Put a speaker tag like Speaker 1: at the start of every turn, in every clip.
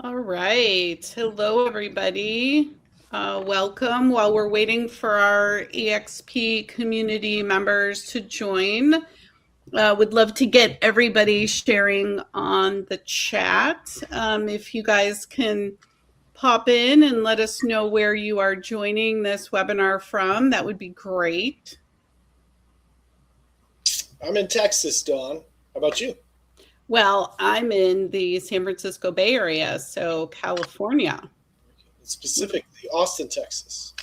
Speaker 1: All right. Hello, everybody. Welcome. While we're waiting for our EXP community members to join, would love to get everybody sharing on the chat. If you guys can pop in and let us know where you are joining this webinar from, that would be great.
Speaker 2: I'm in Texas, Dawn. How about you?
Speaker 1: Well, I'm in the San Francisco Bay Area, so California.
Speaker 2: Specifically, Austin, Texas.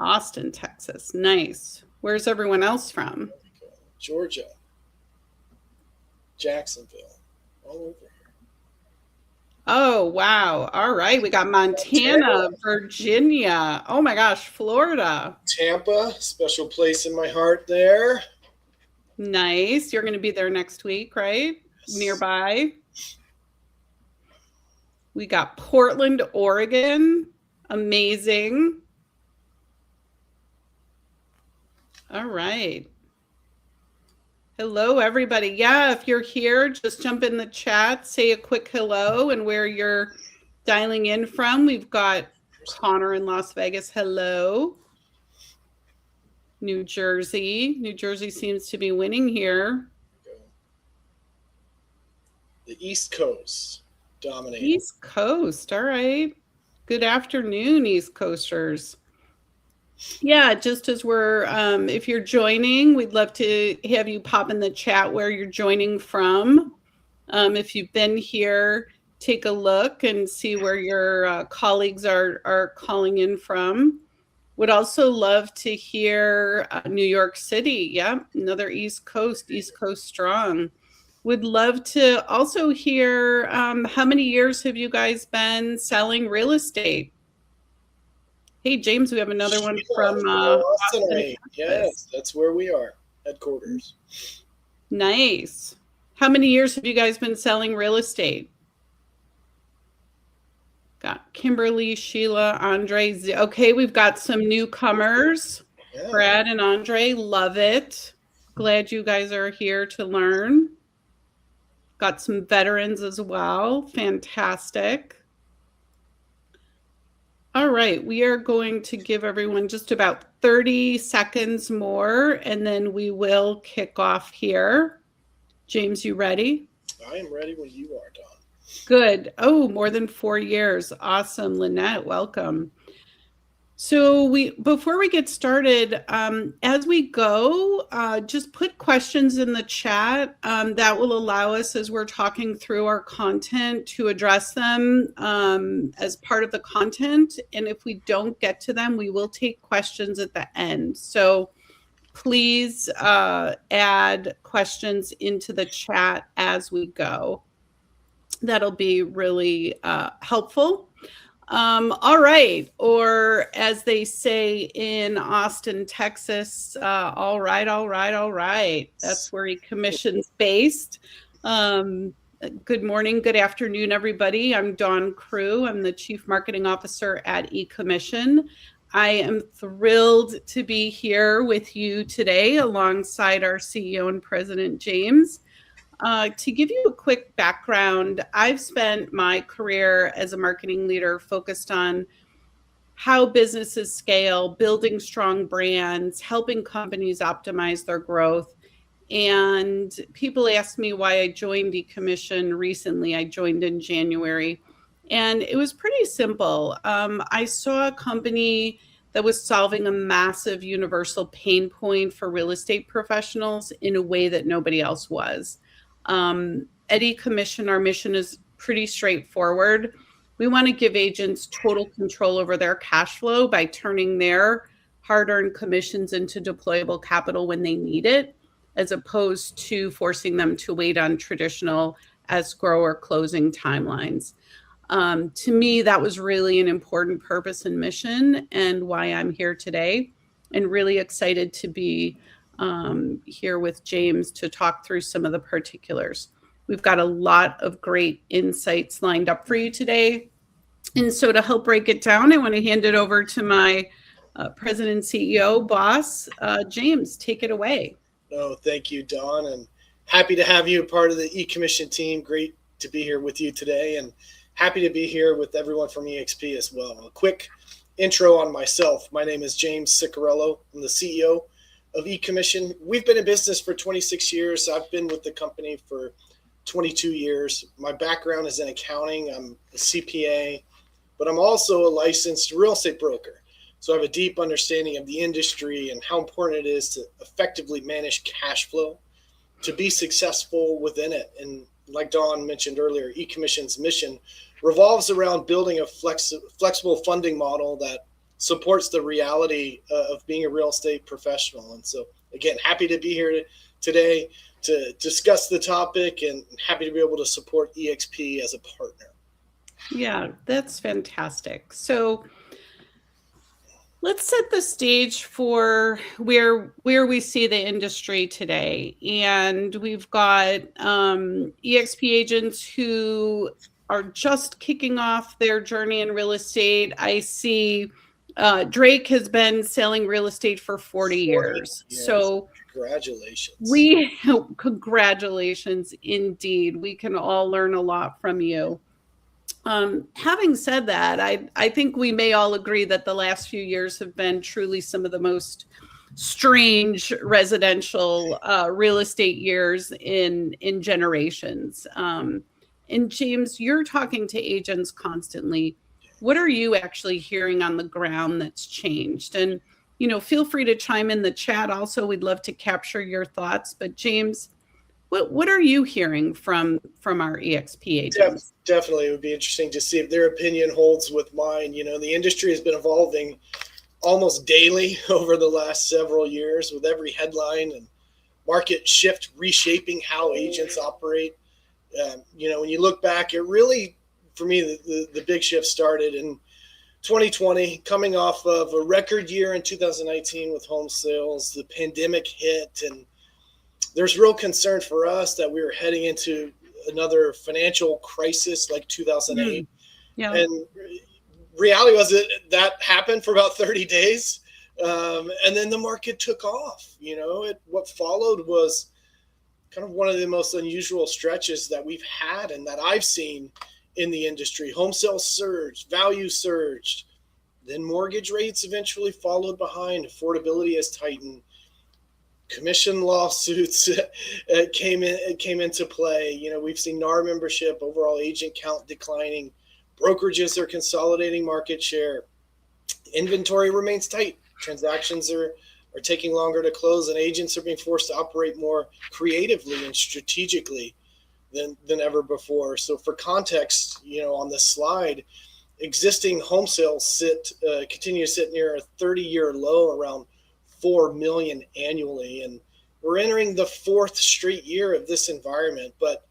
Speaker 1: Austin, Texas. Nice. Where's everyone else from?
Speaker 2: Georgia. Jacksonville. All over here.
Speaker 1: Oh, wow. All right. We got Montana, Virginia. Oh my gosh, Florida.
Speaker 2: Tampa, special place in my heart there.
Speaker 1: Nice. You're going to be there next week, right? Yes. Nearby. We got Portland, Oregon. Amazing. All right. Hello, everybody. Yeah, if you're here, just jump in the chat, say a quick hello and where you're dialing in from. We've got Connor in Las Vegas. Hello. New Jersey. New Jersey seems to be winning here.
Speaker 2: The East Coast dominating.
Speaker 1: East Coast. All right. Good afternoon, East Coasters. Yeah, just as we're, if you're joining, we'd love to have you pop in the chat where you're joining from. If you've been here, take a look and see where your colleagues are calling in from. Would also love to hear New York City. Yeah, another East Coast strong. Would love to also hear how many years have you guys been selling real estate? Hey, James, we have another one from Austin.
Speaker 2: Yes, that's where we are, headquarters.
Speaker 1: Nice. How many years have you guys been selling real estate? Got Kimberly, Sheila, Andre. Okay, we've got some newcomers. Yeah. Brad and Andre, love it. Glad you guys are here to learn. Got some veterans as well. Fantastic. All right, we are going to give everyone just about 30 seconds more, and then we will kick off here. James, you ready?
Speaker 2: I am ready when you are, Dawn.
Speaker 1: Good. Oh, more than 4 years. Awesome. Lynette, welcome. So before we get started, as we go, just put questions in the chat. That will allow us, as we're talking through our content, to address them as part of the content. And if we don't get to them, we will take questions at the end. So please add questions into the chat as we go. That'll be really helpful. All right, or as they say in Austin, Texas, all right. That's where eCommission's based. Good morning, good afternoon, everybody. I'm Dawn Crew. I'm the Chief Marketing Officer at eCommission. I am thrilled to be here with you today alongside our CEO and President, James. To give you a quick background, I've spent my career as a marketing leader focused on how businesses scale, building strong brands, helping companies optimize their growth. And people ask me why I joined eCommission recently. I joined in January. And it was pretty simple. I saw a company that was solving a massive universal pain point for real estate professionals in a way that nobody else was. At eCommission, our mission is pretty straightforward. We want to give agents total control over their cash flow by turning their hard-earned commissions into deployable capital when they need it, as opposed to forcing them to wait on traditional escrow or closing timelines. To me, that was really an important purpose and mission, and why I'm here today, and really excited to be here with James to talk through some of the particulars. We've got a lot of great insights lined up for you today. And so to help break it down, I want to hand it over to my President and CEO boss, James. Take it away.
Speaker 2: Oh, thank you, Dawn, and happy to have you a part of the eCommission team. Great to be here with you today and happy to be here with everyone from EXP as well. A quick intro on myself. My name is James Ciccarello. I'm the CEO of eCommission. We've been in business for 26 years. I've been with the company for 22 years. My background is in accounting. I'm a CPA, but I'm also a licensed real estate broker. So I have a deep understanding of the industry and how important it is to effectively manage cash flow to be successful within it. And like Dawn mentioned earlier, eCommission's mission revolves around building a flexible funding model that supports the reality of being a real estate professional. And so, again, happy to be here today to discuss the topic and happy to be able to support EXP as a partner.
Speaker 1: Yeah, that's fantastic. So let's set the stage for where we see the industry today. And we've got EXP agents who are just kicking off their journey in real estate. I see Drake has been selling real estate for 40 years.
Speaker 2: Yes.
Speaker 1: So
Speaker 2: congratulations.
Speaker 1: Congratulations indeed. We can all learn a lot from you. Having said that, I think we may all agree that the last few years have been truly some of the most strange residential real estate years in generations. And James, you're talking to agents constantly. What are you actually hearing on the ground that's changed? And, feel free to chime in the chat. Also, we'd love to capture your thoughts. But James, what are you hearing from our EXP agents?
Speaker 2: Definitely. It would be interesting to see if their opinion holds with mine. The industry has been evolving almost daily over the last several years with every headline and market shift reshaping how agents operate. When you look back, it really, for me, the big shift started in 2020, coming off of a record year in 2019 with home sales. The pandemic hit, and there's real concern for us that we were heading into another financial crisis like 2008.
Speaker 1: Yeah.
Speaker 2: And reality was that happened for about 30 days. And then the market took off. What followed was kind of one of the most unusual stretches that we've had and that I've seen in the industry. Home sales surged, value surged, then mortgage rates eventually followed behind. Affordability has tightened. Commission lawsuits came into play. We've seen NAR membership, overall agent count declining. Brokerages are consolidating market share. Inventory remains tight. Transactions are taking longer to close, and agents are being forced to operate more creatively and strategically than ever before. So for context, on this slide, existing home sales continue to sit near a 30-year low, around 4 million annually, and we're entering the fourth straight year of this environment. But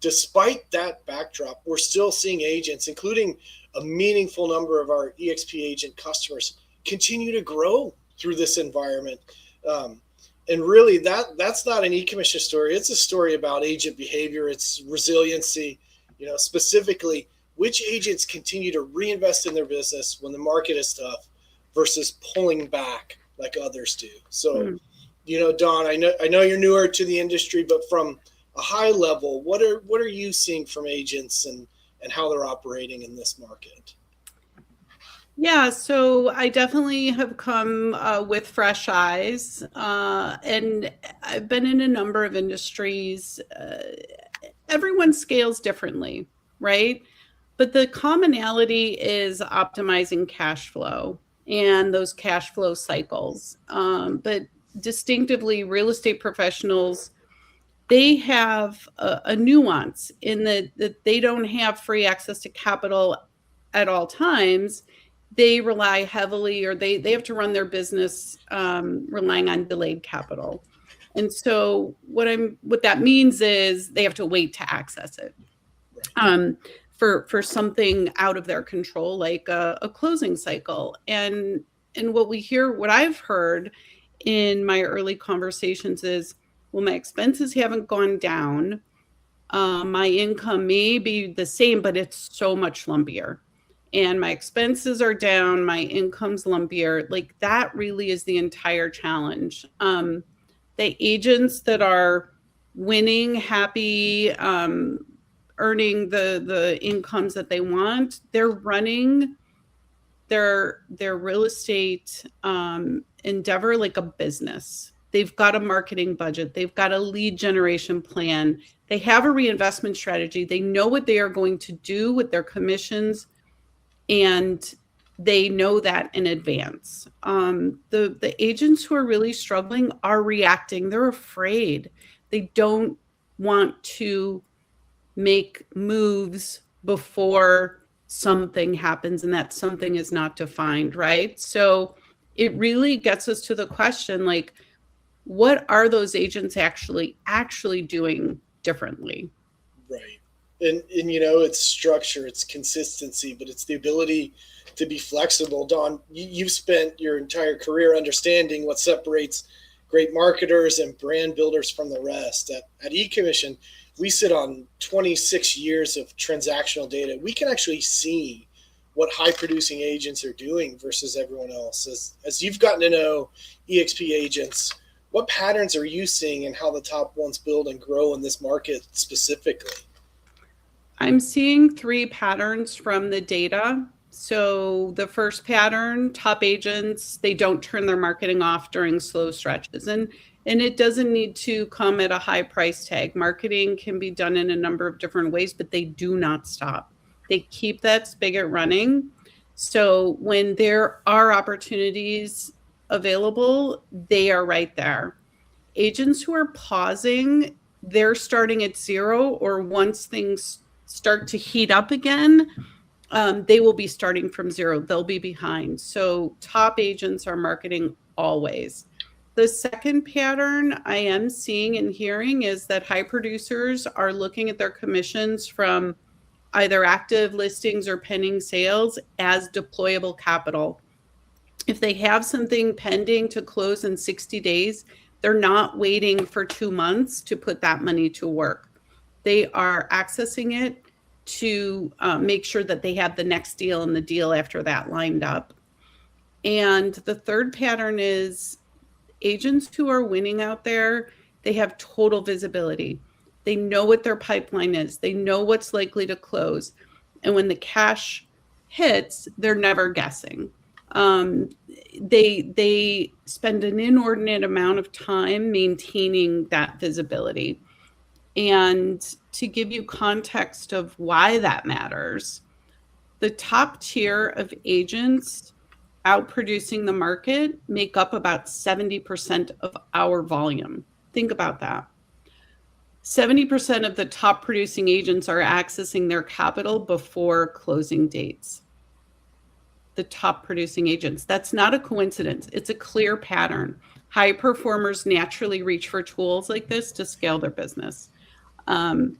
Speaker 2: despite that backdrop, we're still seeing agents, including a meaningful number of our EXP agent customers, continue to grow through this environment. And really, that's not an eCommission story. It's a story about agent behavior. It's resiliency. Specifically, which agents continue to reinvest in their business when the market is tough versus pulling back like others do. So, Dawn, I know you're newer to the industry, but from a high level, what are you seeing from agents and how they're operating in this market?
Speaker 1: Yeah, so I definitely have come with fresh eyes, and I've been in a number of industries. Everyone scales differently, right? But the commonality is optimizing cash flow and those cash flow cycles. But distinctively, real estate professionals, they have a nuance in that they don't have free access to capital at all times. They rely heavily, or they have to run their business relying on delayed capital. And so what that means is they have to wait to access it for something out of their control, like a closing cycle. And what I've heard in my early conversations is, well, my expenses haven't gone down. My income may be the same, but it's so much lumpier. And my expenses are down, my income's lumpier. Like, that really is the entire challenge. The agents that are winning, happy, earning the incomes that they want, they're running their real estate endeavor like a business. They've got a marketing budget. They've got a lead generation plan. They have a reinvestment strategy. They know what they are going to do with their commissions, and they know that in advance. The agents who are really struggling are reacting. They're afraid. They don't want to make moves before something happens, and that something is not defined, right? So it really gets us to the question, like, what are those agents actually doing differently?
Speaker 2: Right. And it's structure, it's consistency, but it's the ability to be flexible. Dawn, you've spent your entire career understanding what separates great marketers and brand builders from the rest. At eCommission, we sit on 26 years of transactional data. We can actually see what high producing agents are doing versus everyone else. As you've gotten to know EXP agents, what patterns are you seeing in how the top ones build and grow in this market specifically?
Speaker 1: I'm seeing 3 patterns from the data. So the first pattern, top agents, they don't turn their marketing off during slow stretches. And it doesn't need to come at a high price tag. Marketing can be done in a number of different ways, but they do not stop. They keep that spigot running. So when there are opportunities available, they are right there. Agents who are pausing, they're starting at 0, or once things start to heat up again, they will be starting from 0. They'll be behind. So top agents are marketing always. The second pattern I am seeing and hearing is that high producers are looking at their commissions from either active listings or pending sales as deployable capital. If they have something pending to close in 60 days, they're not waiting for 2 months to put that money to work. They are accessing it to make sure that they have the next deal and the deal after that lined up. And the third pattern is agents who are winning out there, they have total visibility. They know what their pipeline is. They know what's likely to close. And when the cash hits, they're never guessing. They spend an inordinate amount of time maintaining that visibility. And to give you context of why that matters, the top tier of agents outproducing the market make up about 70% of our volume. Think about that. 70% of the top producing agents are accessing their capital before closing dates. The top producing agents. That's not a coincidence. It's a clear pattern. High performers naturally reach for tools like this to scale their business. And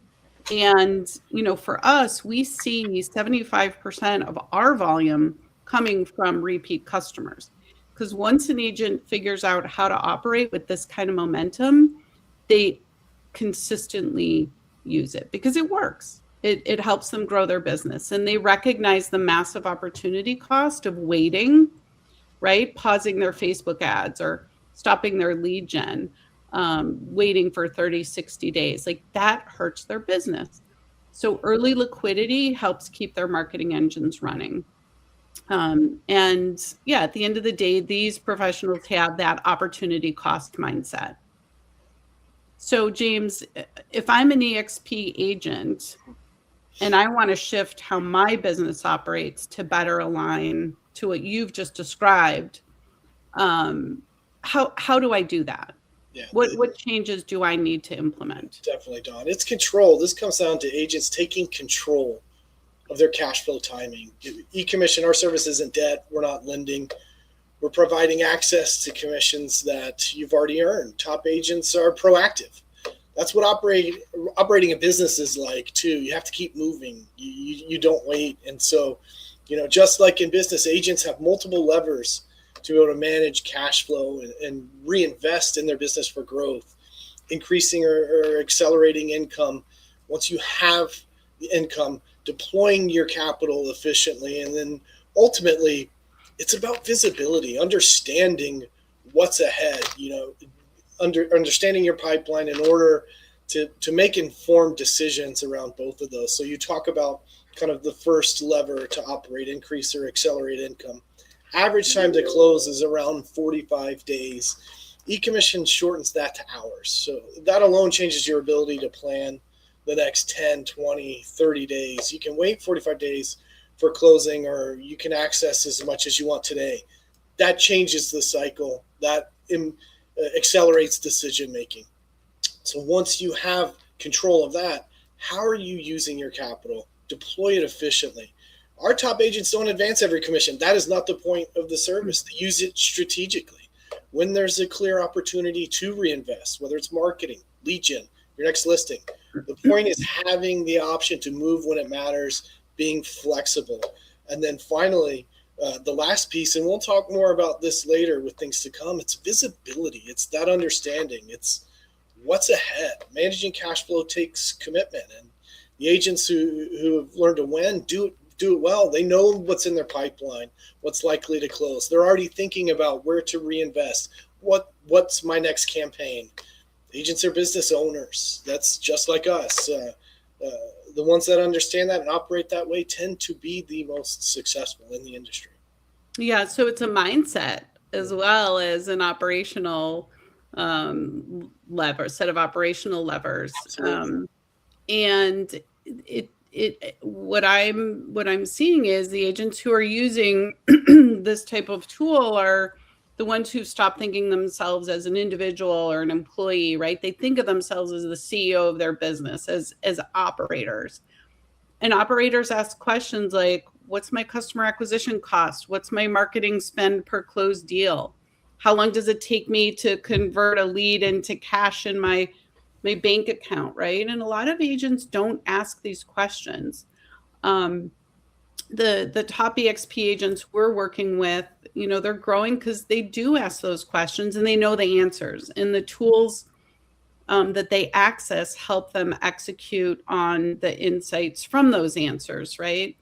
Speaker 1: for us, we see 75% of our volume coming from repeat customers. Because once an agent figures out how to operate with this kind of momentum, they consistently use it because it works. It helps them grow their business. And they recognize the massive opportunity cost of waiting, right? Pausing their Facebook ads or stopping their lead gen, waiting for 30, 60 days. Like that hurts their business. So early liquidity helps keep their marketing engines running. And yeah, at the end of the day, these professionals have that opportunity cost mindset. So James, if I'm an EXP agent and I want to shift how my business operates to better align to what you've just described, how do I do that?
Speaker 2: Yeah,
Speaker 1: what changes do I need to implement?
Speaker 2: Definitely, Dawn. It's control. This comes down to agents taking control of their cash flow timing. eCommission, our service isn't debt. We're not lending. We're providing access to commissions that you've already earned. Top agents are proactive. That's what operating a business is like too. You have to keep moving. You don't wait. And so, just like in business, agents have multiple levers to be able to manage cash flow and reinvest in their business for growth, increasing or accelerating income. Once you have the income, deploying your capital efficiently, and then ultimately it's about visibility, understanding what's ahead, understanding your pipeline in order to make informed decisions around both of those. So you talk about kind of the first lever to operate, increase or accelerate income. Average time to close is around 45 days. eCommission shortens that to hours. So that alone changes your ability to plan the next 10, 20, 30 days. You can wait 45 days for closing, or you can access as much as you want today. That changes the cycle. That accelerates decision making. So once you have control of that, how are you using your capital? Deploy it efficiently. Our top agents don't advance every commission. That is not the point of the service. They use it strategically. When there's a clear opportunity to reinvest, whether it's marketing, lead gen, your next listing, the point is having the option to move when it matters, being flexible. And then finally, the last piece, and we'll talk more about this later with things to come, it's visibility. It's that understanding. It's what's ahead. Managing cash flow takes commitment, and the agents who have learned to win do it well. They know what's in their pipeline, what's likely to close. They're already thinking about where to reinvest. What's my next campaign? Agents are business owners. That's just like us. The ones that understand that and operate that way tend to be the most successful in the industry.
Speaker 1: Yeah, so it's a mindset as well as an operational set of operational levers. And what I'm seeing is the agents who are using this type of tool are the ones who stop thinking themselves as an individual or an employee, right? They think of themselves as the CEO of their business, as operators. And operators ask questions like, what's my customer acquisition cost? What's my marketing spend per closed deal? How long does it take me to convert a lead into cash in my bank account, right? And a lot of agents don't ask these questions. The top EXP agents we're working with, they're growing because they do ask those questions and they know the answers, and the tools that they access help them execute on the insights from those answers, right?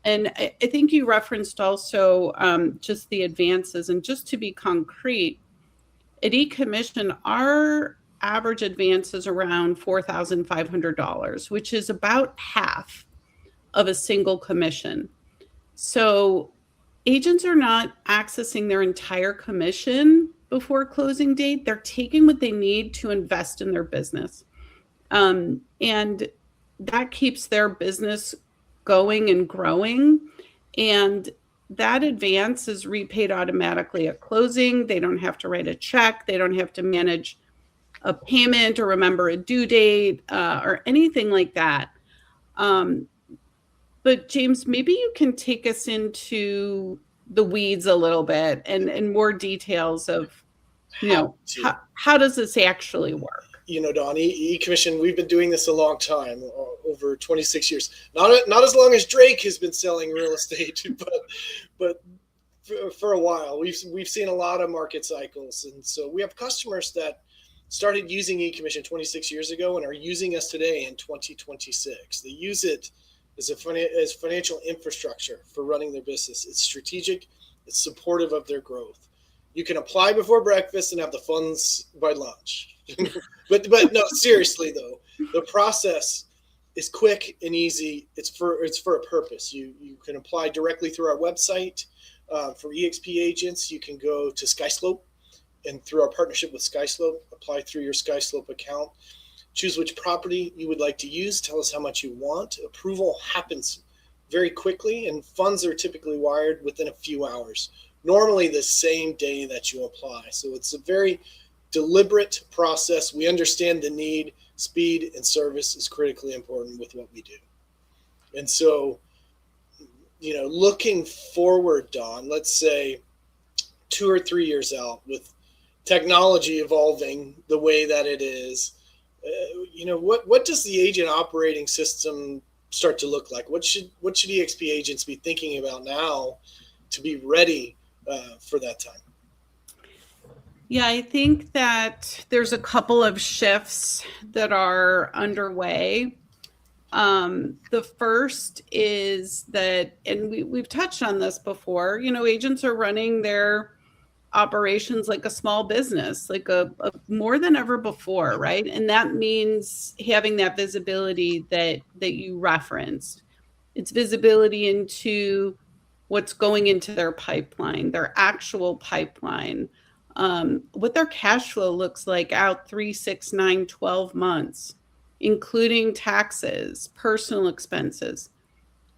Speaker 1: And I think you referenced also just the advances. And just to be concrete, at eCommission, our average advance is around $4,500, which is about half of a single commission. So agents are not accessing their entire commission before closing date. They're taking what they need to invest in their business. And that keeps their business going and growing. And that advance is repaid automatically at closing. They don't have to write a check. They don't have to manage a payment or remember a due date or anything like that. But James, maybe you can take us into the weeds a little bit and more details of, how does this actually work?
Speaker 2: Dawn, eCommission, we've been doing this a long time, over 26 years. Not as long as Drake has been selling real estate, but for a while. We've seen a lot of market cycles. And so we have customers that started using eCommission 26 years ago and are using us today in 2026. They use it as financial infrastructure for running their business. It's strategic. It's supportive of their growth. You can apply before breakfast and have the funds by lunch. but no, seriously though, the process is quick and easy. It's for a purpose. You can apply directly through our website. For EXP agents, you can go to SkySlope, and through our partnership with SkySlope, apply through your SkySlope account. Choose which property you would like to use. Tell us how much you want. Approval happens very quickly, and funds are typically wired within a few hours, normally the same day that you apply. So it's a very deliberate process. We understand the need. Speed and service is critically important with what we do. And so, looking forward, Don, let's say 2 or 3 years out, with technology evolving the way that it is, what does the agent operating system start to look like? What should EXP agents be thinking about now to be ready for that time?
Speaker 1: Yeah, I think that there's a couple of shifts that are underway. The first is that, and we've touched on this before, agents are running their operations like a small business, like a more than ever before, right? And that means having that visibility that you referenced. It's visibility into what's going into their pipeline, their actual pipeline, what their cash flow looks like out 3, 6, 9, 12 months, including taxes, personal expenses,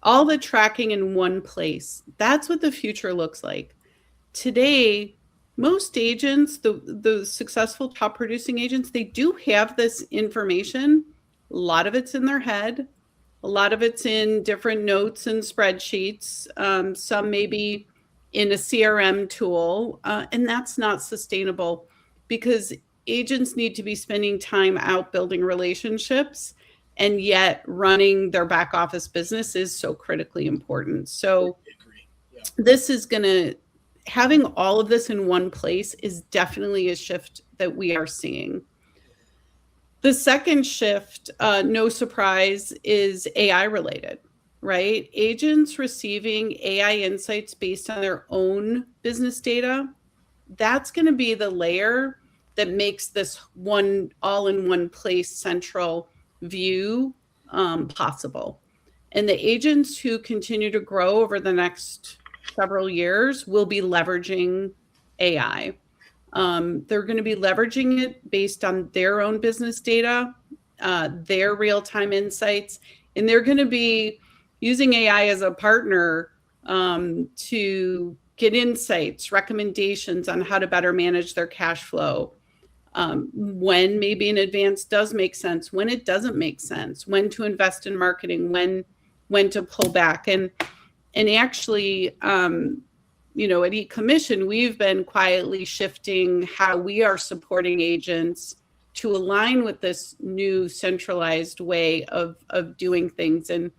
Speaker 1: all the tracking in one place. That's what the future looks like. Today, most agents, the successful top producing agents, they do have this information. A lot of it's in their head. A lot of it's in different notes and spreadsheets. Some maybe in a CRM tool, and that's not sustainable because agents need to be spending time out building relationships, and yet running their back office business is so critically important. So this is going to, having all of this in one place is definitely a shift that we are seeing. The second shift, no surprise, is AI related, right? Agents receiving AI insights based on their own business data, that's going to be the layer that makes this one all in one place central view possible. And the agents who continue to grow over the next several years will be leveraging AI. They're going to be leveraging it based on their own business data, their real-time insights, and they're going to be using AI as a partner to get insights, recommendations on how to better manage their cash flow, when maybe an advance does make sense, when it doesn't make sense, when to invest in marketing, when to pull back. And actually, you know, at eCommission, we've been quietly shifting how we are supporting agents to align with this new centralized way of doing things. And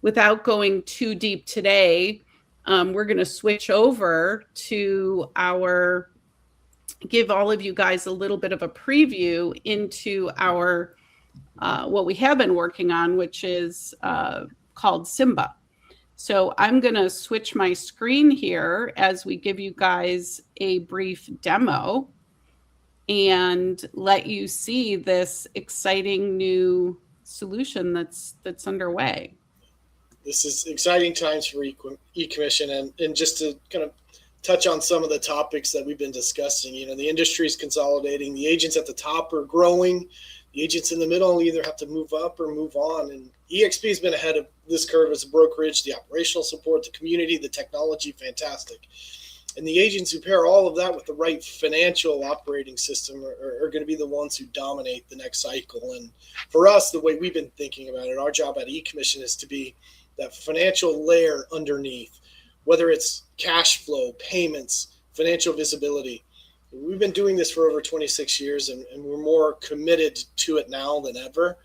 Speaker 1: without going too deep today, we're going to switch over to give all of you guys a little bit of a preview into our, what we have been working on, which is called Simba. So I'm going to switch my screen here as we give you guys a brief demo and let you see this exciting new solution that's underway.
Speaker 2: This is exciting times for eCommission, and just to kind of touch on some of the topics that we've been discussing. You know, the industry is consolidating. The agents at the top are growing. The agents in the middle either have to move up or move on. And EXP has been ahead of this curve as a brokerage, the operational support, the community, the technology, fantastic. And the agents who pair all of that with the right financial operating system are going to be the ones who dominate the next cycle. And for us, the way we've been thinking about it, our job at eCommission is to be that financial layer underneath, whether it's cash flow, payments, financial visibility. We've been doing this for over 26 years, and we're more committed to it now than ever.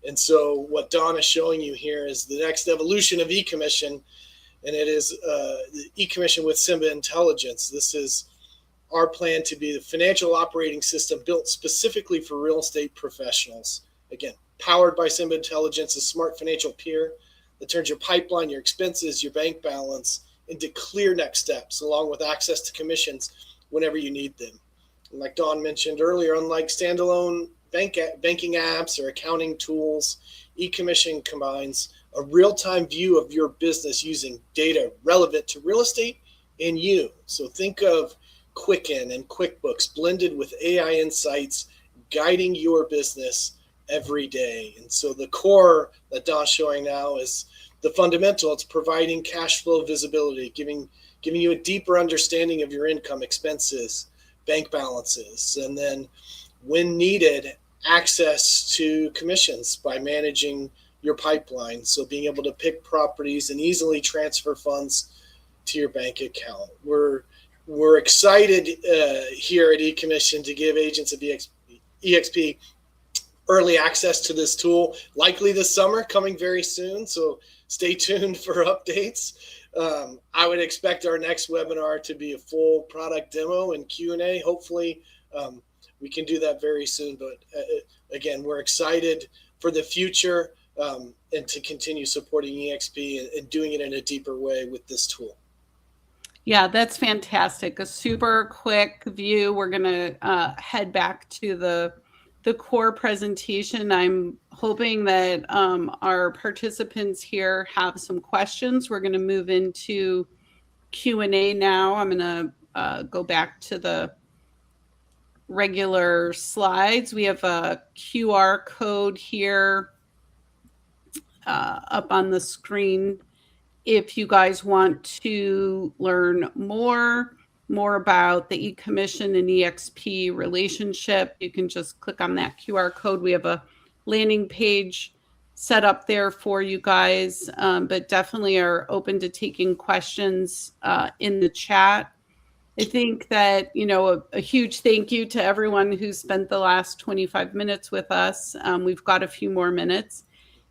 Speaker 2: And so what Don is showing you here is the next evolution of eCommission, and it is the eCommission with Simba Intelligence. This is our plan to be the financial operating system built specifically for real estate professionals. Again, powered by Simba Intelligence, a smart financial peer that turns your pipeline, your expenses, your bank balance into clear next steps, along with access to commissions whenever you need them. And like Don mentioned earlier, unlike standalone banking apps or accounting tools, eCommission combines a real-time view of your business using data relevant to real estate and you. So think of Quicken and QuickBooks blended with AI insights guiding your business every day. And so the core that Don's showing now is the fundamental. It's providing cash flow visibility, giving you a deeper understanding of your income, expenses, bank balances, and then when needed, access to commissions by managing your pipeline. So being able to pick properties and easily transfer funds to your bank account. We're excited here at eCommission to give agents of EXP early access to this tool, likely this summer, coming very soon. So stay tuned for updates. I would expect our next webinar to be a full product demo and Q&A. Hopefully we can do that very soon. But again, we're excited for the future and to continue supporting EXP and doing it in a deeper way with this tool.
Speaker 1: Yeah, that's fantastic. A super quick view. We're going to head back to the core presentation. I'm hoping that our participants here have some questions. We're going to move into Q&A now. I'm going to go back to the regular slides. We have a QR code here up on the screen. If you guys want to learn more about the eCommission and EXP relationship, you can just click on that QR code. We have a landing page set up there for you guys, but definitely are open to taking questions in the chat. I think that, a huge thank you to everyone who spent the last 25 minutes with us. We've got a few more minutes.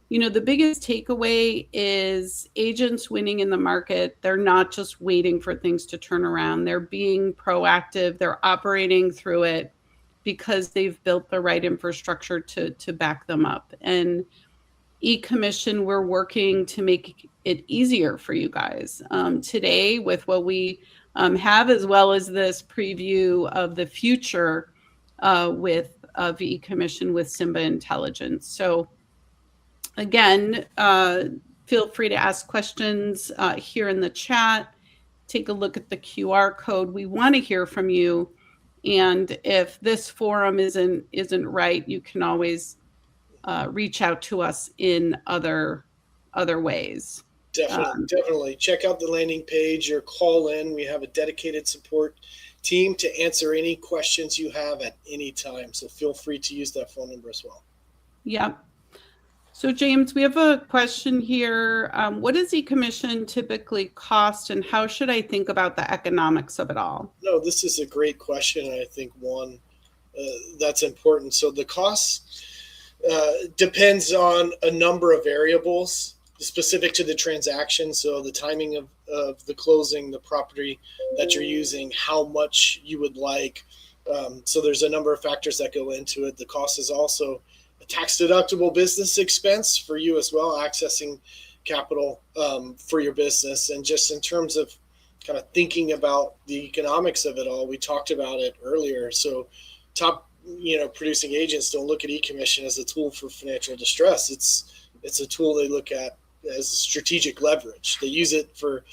Speaker 1: The biggest takeaway is agents winning in the market. They're not just waiting for things to turn around. They're being proactive. They're operating through it because they've built the right infrastructure to back them up. And eCommission, we're working to make it easier for you guys today with what we have, as well as this preview of the future of eCommission with Simba Intelligence. So again, feel free to ask questions here in the chat. Take a look at the QR code. We want to hear from you. And if this forum isn't right, you can always reach out to us in other ways.
Speaker 2: Definitely. Check out the landing page or call in. We have a dedicated support team to answer any questions you have at any time. So feel free to use that phone number as well.
Speaker 1: Yep. So James, we have a question here. What does eCommission typically cost, and how should I think about the economics of it all?
Speaker 2: No, this is a great question. I think one that's important. So the cost depends on a number of variables specific to the transaction. So the timing of the closing, the property that you're using, how much you would like. So there's a number of factors that go into it. The cost is also a tax-deductible business expense for you as well, accessing capital for your business. And just in terms of kind of thinking about the economics of it all, we talked about it earlier. So top producing agents don't look at eCommission as a tool for financial distress. It's a tool they look at as strategic leverage. They use it for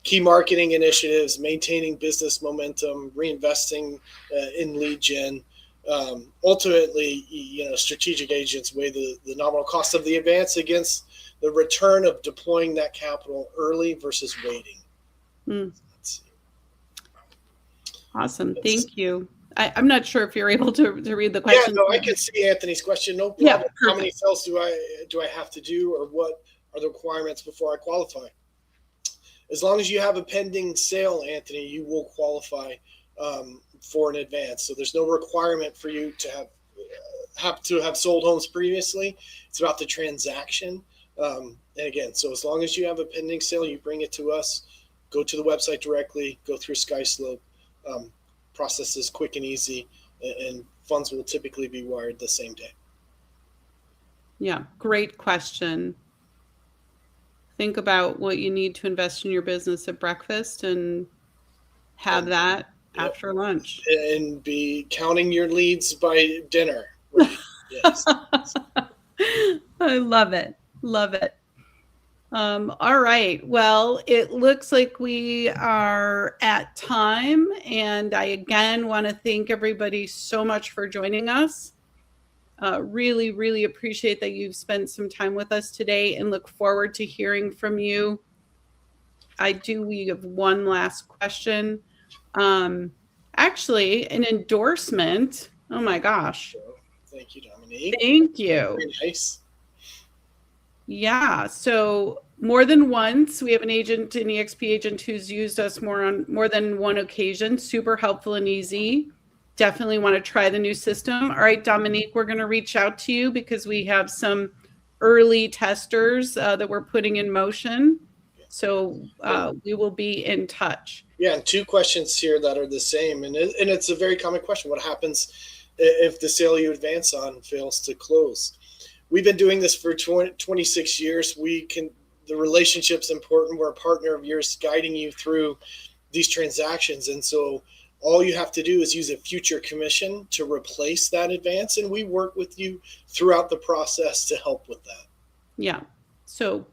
Speaker 2: key marketing initiatives, maintaining business momentum, reinvesting in lead gen. Ultimately, strategic agents weigh the nominal cost of the advance against the return of deploying that capital early versus waiting.
Speaker 1: Let's see. Awesome. Thank you. I'm not sure if you're able to read the question.
Speaker 2: Yeah, no, I can see Anthony's question. No problem. Yeah, how many sales do I have to do, or what are the requirements before I qualify? As long as you have a pending sale, Anthony, you will qualify for an advance. So there's no requirement for you to have sold homes previously. It's about the transaction. And again, so as long as you have a pending sale, you bring it to us. Go to the website directly. Go through SkySlope. Process is quick and easy, and funds will typically be wired the same day.
Speaker 1: Yeah, great question. Think about what you need to invest in your business at breakfast and have that after lunch.
Speaker 2: And be counting your leads by dinner. Right? Yes.
Speaker 1: I love it. Love it. All right. Well, it looks like we are at time. And I, again, want to thank everybody so much for joining us. Really, really appreciate that you've spent some time with us today and look forward to hearing from you. We have one last question. Actually, an endorsement. Oh my gosh.
Speaker 2: Thank you, Dominique.
Speaker 1: Thank you.
Speaker 2: Very nice.
Speaker 1: Yeah. So more than once, we have an agent, an EXP agent who's used us more than one occasion. Super helpful and easy. Definitely want to try the new system. All right, Dominique, we're going to reach out to you because we have some early testers that we're putting in motion. So we will be in touch.
Speaker 2: Yeah, and two questions here that are the same. And it's a very common question. What happens if the sale you advance on fails to close? We've been doing this for 26 years. The relationship's important. We're a partner of yours guiding you through these transactions. And so all you have to do is use a future commission to replace that advance. And we work with you throughout the process to help with that.
Speaker 1: Yeah. So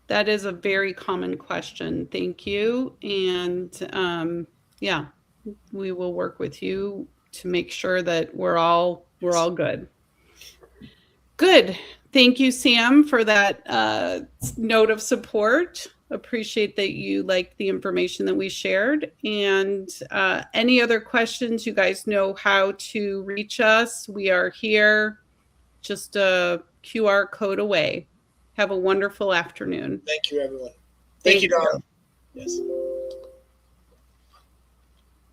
Speaker 1: that is a very common question. Thank you. And yeah, we will work with you to make sure that we're all good. Good. Thank you, Sam, for that note of support. Appreciate that you like the information that we shared. And any other questions, you guys know how to reach us. We are here, just a QR code away. Have a wonderful afternoon.
Speaker 2: Thank you, everyone. Thank you, Don. Yes.